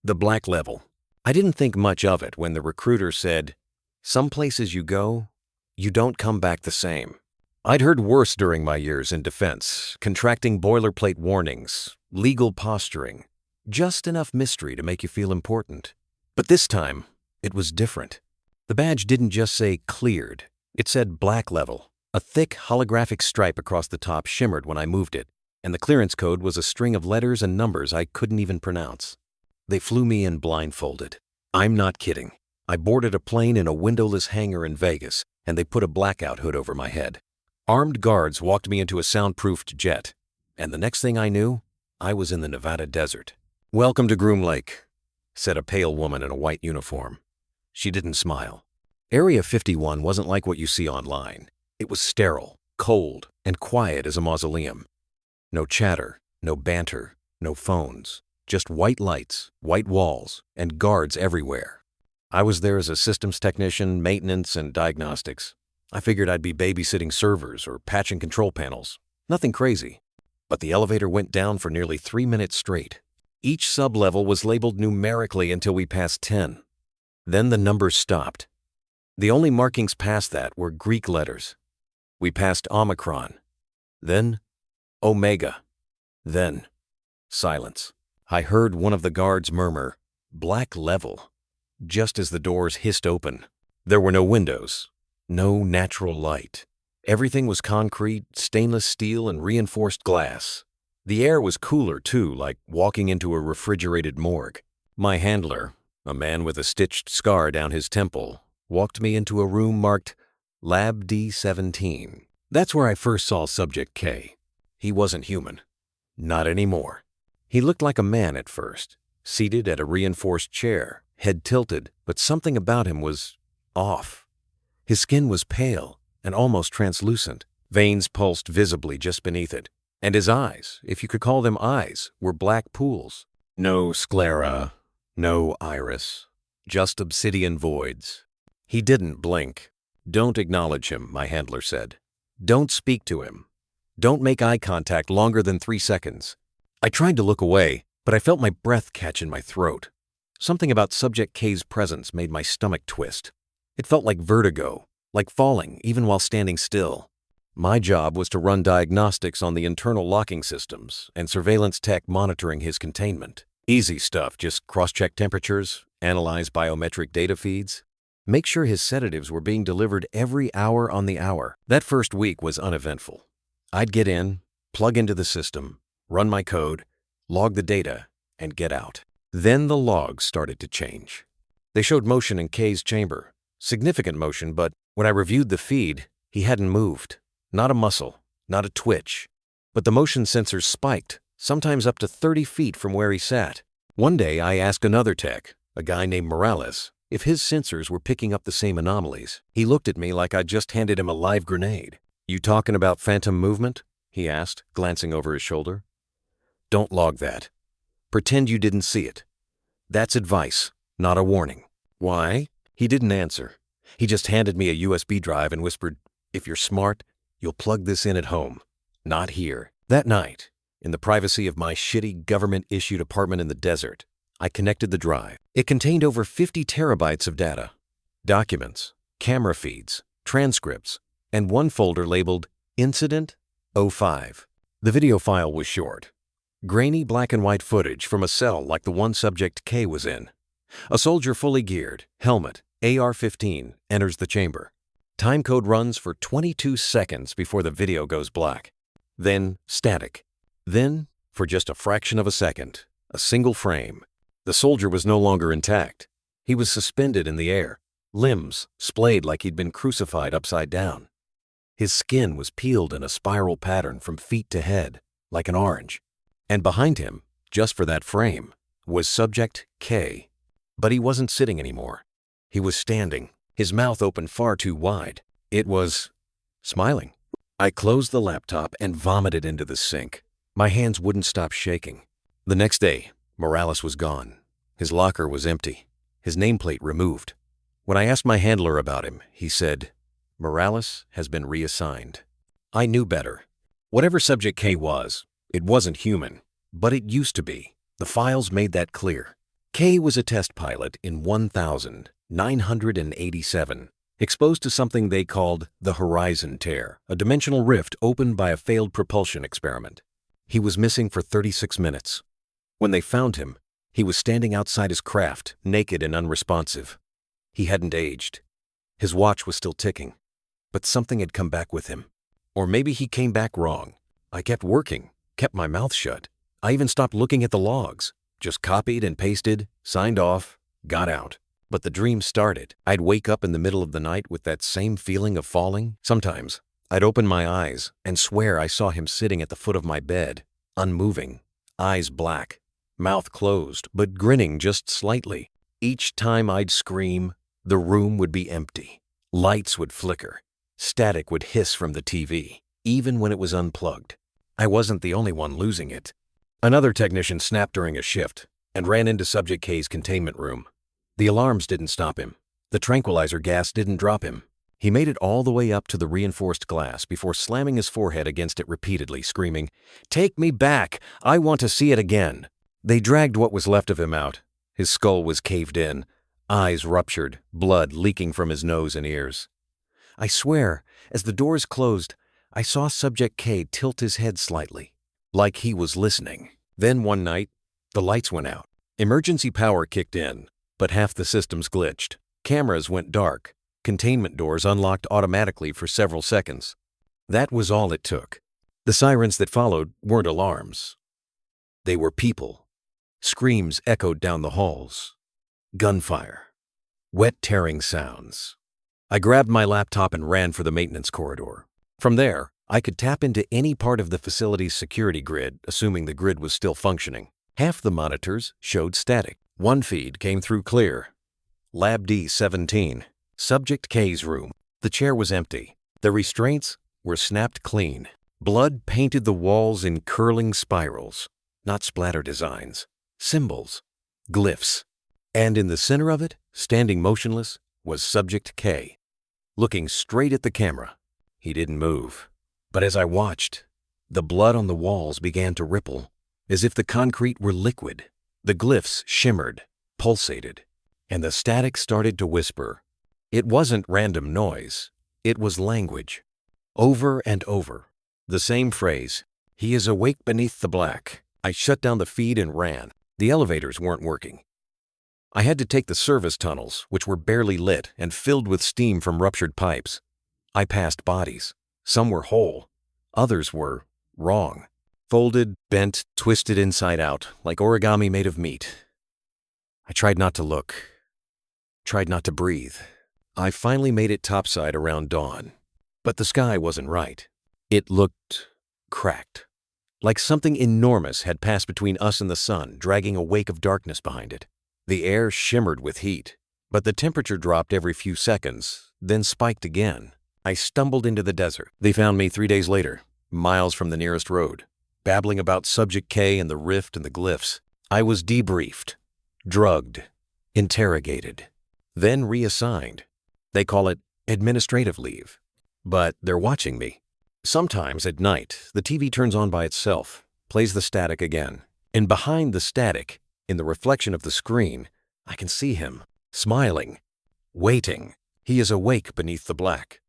The black level. I didn't think much of it when the recruiter said, "Some places you go, you don't come back the same." I'd heard worse during my years in defense, contracting boilerplate warnings, legal posturing, just enough mystery to make you feel important. But this time, it was different. The badge didn't just say cleared, it said black level. A thick holographic stripe across the top shimmered when I moved it, and the clearance code was a string of letters and numbers I couldn't even pronounce. They flew me in blindfolded. I'm not kidding. I boarded a plane in a windowless hangar in Vegas, and they put a blackout hood over my head. Armed guards walked me into a soundproofed jet, and the next thing I knew, I was in the Nevada desert. "Welcome to Groom Lake," said a pale woman in a white uniform. She didn't smile. Area 51 wasn't like what you see online. It was sterile, cold, and quiet as a mausoleum. No chatter, no banter, no phones. Just white lights, white walls, and guards everywhere. I was there as a systems technician, maintenance, and diagnostics. I figured I'd be babysitting servers or patching control panels. Nothing crazy. But the elevator went down for nearly 3 minutes straight. Each sub-level was labeled numerically until we passed 10. Then the numbers stopped. The only markings past that were Greek letters. We passed Omicron. Then Omega. Then silence. I heard one of the guards murmur, "Black level," just as the doors hissed open. There were no windows, no natural light. Everything was concrete, stainless steel, and reinforced glass. The air was cooler, too, like walking into a refrigerated morgue. My handler, a man with a stitched scar down his temple, walked me into a room marked Lab D17. That's where I first saw Subject K. He wasn't human. Not anymore. He looked like a man at first, seated at a reinforced chair, head tilted, but something about him was off. His skin was pale and almost translucent. Veins pulsed visibly just beneath it, and his eyes, if you could call them eyes, were black pools. No sclera, no iris, just obsidian voids. He didn't blink. "Don't acknowledge him," my handler said. "Don't speak to him. Don't make eye contact longer than 3 seconds." I tried to look away, but I felt my breath catch in my throat. Something about Subject K's presence made my stomach twist. It felt like vertigo, like falling even while standing still. My job was to run diagnostics on the internal locking systems and surveillance tech monitoring his containment. Easy stuff, just cross-check temperatures, analyze biometric data feeds, make sure his sedatives were being delivered every hour on the hour. That first week was uneventful. I'd get in, plug into the system, run my code, log the data, and get out. Then the logs started to change. They showed motion in K's chamber. Significant motion, but when I reviewed the feed, he hadn't moved. Not a muscle, not a twitch. But the motion sensors spiked, sometimes up to 30 feet from where he sat. One day I asked another tech, a guy named Morales, if his sensors were picking up the same anomalies. He looked at me like I'd just handed him a live grenade. "You talking about phantom movement?" he asked, glancing over his shoulder. "Don't log that. Pretend you didn't see it. That's advice, not a warning." "Why?" He didn't answer. He just handed me a USB drive and whispered, "If you're smart, you'll plug this in at home. Not here." That night, in the privacy of my shitty government-issued apartment in the desert, I connected the drive. It contained over 50 terabytes of data. Documents, camera feeds, transcripts, and one folder labeled Incident 05. The video file was short. Grainy black and white footage from a cell like the one Subject K was in. A soldier fully geared, helmet, AR-15, enters the chamber. Timecode runs for 22 seconds before the video goes black. Then static. Then, for just a fraction of a second, a single frame. The soldier was no longer intact. He was suspended in the air, limbs splayed like he'd been crucified upside down. His skin was peeled in a spiral pattern from feet to head, like an orange. And behind him, just for that frame, was Subject K. But he wasn't sitting anymore. He was standing, his mouth open far too wide. It was smiling. I closed the laptop and vomited into the sink. My hands wouldn't stop shaking. The next day, Morales was gone. His locker was empty, his nameplate removed. When I asked my handler about him, he said, "Morales has been reassigned." I knew better. Whatever Subject K was, it wasn't human, but it used to be. The files made that clear. K was a test pilot in 1987, exposed to something they called the Horizon Tear, a dimensional rift opened by a failed propulsion experiment. He was missing for 36 minutes. When they found him, he was standing outside his craft, naked and unresponsive. He hadn't aged. His watch was still ticking, but something had come back with him. Or maybe he came back wrong. I kept working, kept my mouth shut. I even stopped looking at the logs, just copied and pasted, signed off, got out. But the dream started. I'd wake up in the middle of the night with that same feeling of falling. Sometimes I'd open my eyes and swear I saw him sitting at the foot of my bed, unmoving, eyes black, mouth closed, but grinning just slightly. Each time I'd scream, the room would be empty. Lights would flicker. Static would hiss from the TV, even when it was unplugged. I wasn't the only one losing it. Another technician snapped during a shift and ran into Subject K's containment room. The alarms didn't stop him. The tranquilizer gas didn't drop him. He made it all the way up to the reinforced glass before slamming his forehead against it repeatedly, screaming, "Take me back! I want to see it again!" They dragged what was left of him out. His skull was caved in, eyes ruptured, blood leaking from his nose and ears. I swear, as the doors closed, I saw Subject K tilt his head slightly, like he was listening. Then one night, the lights went out. Emergency power kicked in, but half the systems glitched. Cameras went dark. Containment doors unlocked automatically for several seconds. That was all it took. The sirens that followed weren't alarms. They were people. Screams echoed down the halls. Gunfire. Wet tearing sounds. I grabbed my laptop and ran for the maintenance corridor. From there, I could tap into any part of the facility's security grid, assuming the grid was still functioning. Half the monitors showed static. One feed came through clear. Lab D-17, Subject K's room. The chair was empty. The restraints were snapped clean. Blood painted the walls in curling spirals, not splatter designs, symbols, glyphs. And in the center of it, standing motionless, was Subject K, looking straight at the camera. He didn't move. But as I watched, the blood on the walls began to ripple, as if the concrete were liquid. The glyphs shimmered, pulsated, and the static started to whisper. It wasn't random noise. It was language. Over and over. The same phrase, "He is awake beneath the black." I shut down the feed and ran. The elevators weren't working. I had to take the service tunnels, which were barely lit and filled with steam from ruptured pipes. I passed bodies. Some were whole. Others were wrong. Folded, bent, twisted inside out, like origami made of meat. I tried not to look. Tried not to breathe. I finally made it topside around dawn. But the sky wasn't right. It looked cracked. Like something enormous had passed between us and the sun, dragging a wake of darkness behind it. The air shimmered with heat, but the temperature dropped every few seconds, then spiked again. I stumbled into the desert. They found me 3 days later, miles from the nearest road, babbling about Subject K and the rift and the glyphs. I was debriefed, drugged, interrogated, then reassigned. They call it administrative leave. But they're watching me. Sometimes at night, the TV turns on by itself, plays the static again. And behind the static, in the reflection of the screen, I can see him, smiling, waiting. He is awake beneath the black.